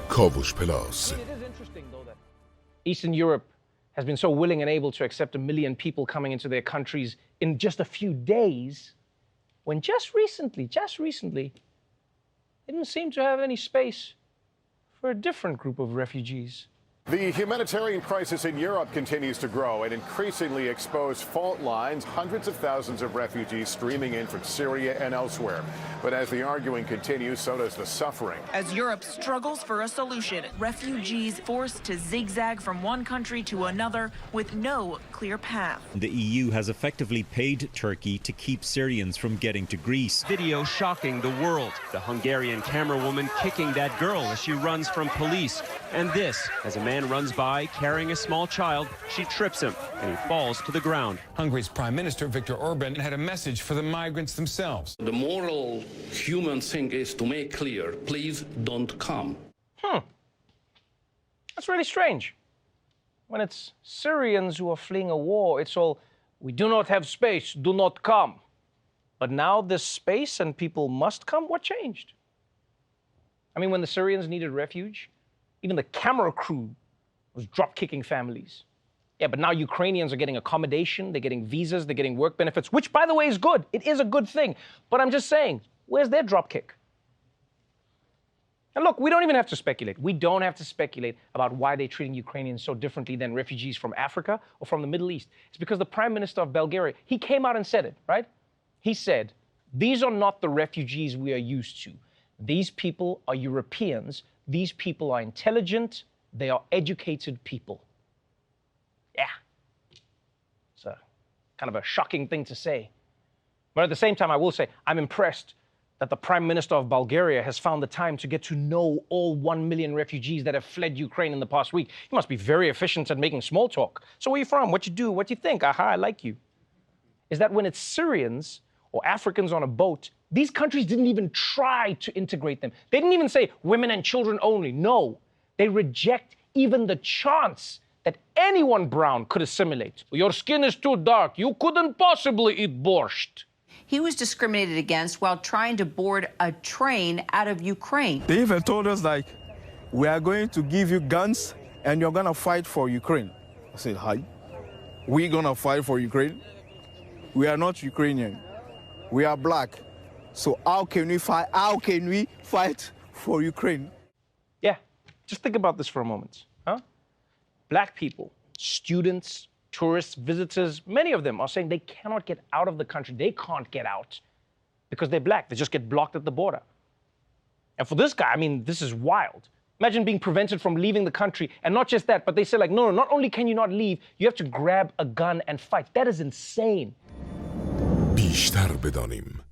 کاوش پلاس. Eastern Europe has been so willing and able to accept 1 million people coming into their countries in just a few days, when just recently, they didn't seem to have any space for a different group of refugees. The humanitarian crisis in Europe continues to grow and increasingly expose fault lines, hundreds of thousands of refugees streaming in from Syria and elsewhere. But as the arguing continues, so does the suffering. As Europe struggles for a solution, refugees forced to zigzag from one country to another with no clear path. The EU has effectively paid Turkey to keep Syrians from getting to Greece. Video shocking the world. The Hungarian camerawoman kicking that girl as she runs from police. And this, as a man runs by carrying a small child, she trips him and he falls to the ground. Hungary's Prime Minister Viktor Orban had a message for the migrants themselves. The moral human thing is to make clear, please don't come. That's really strange. When it's Syrians who are fleeing a war, it's all, we do not have space, do not come. But now there's space and people must come? What changed? I mean, when the Syrians needed refuge, even the camera crew was drop-kicking families. Yeah, but now Ukrainians are getting accommodation, they're getting visas, they're getting work benefits, which, by the way, is good. It is a good thing. But I'm just saying, where's their drop-kick? And look, we don't even have to speculate. We don't have to speculate about why they're treating Ukrainians so differently than refugees from Africa or from the Middle East. It's because the Prime Minister of Bulgaria, he came out and said it, right? He said, these are not the refugees we are used to. These people are Europeans. These people are intelligent. They are educated people. Yeah. It's a kind of a shocking thing to say. But at the same time, I will say, I'm impressed that the Prime Minister of Bulgaria has found the time to get to know all 1 million refugees that have fled Ukraine in the past week. He must be very efficient at making small talk. So where you from? What you do? What you think? Aha, I like you. Is that when it's Syrians or Africans on a boat, these countries didn't even try to integrate them. They didn't even say women and children only. No, they reject even the chance that anyone brown could assimilate. Your skin is too dark. You couldn't possibly eat borscht. He was discriminated against while trying to board a train out of Ukraine. They even told us, like, we are going to give you guns and you're going to fight for Ukraine. I said, hi? We're going to fight for Ukraine? We are not Ukrainian. We are black. So how can we fight for Ukraine? Yeah, just think about this for a moment, huh? Black people, students, tourists, visitors, many of them are saying they cannot get out of the country. They can't get out because they're black. They just get blocked at the border. And for this guy, I mean, this is wild. Imagine being prevented from leaving the country. And not just that, but they say like, no, not only can you not leave, you have to grab a gun and fight. That is insane. بیشتر بدانیم.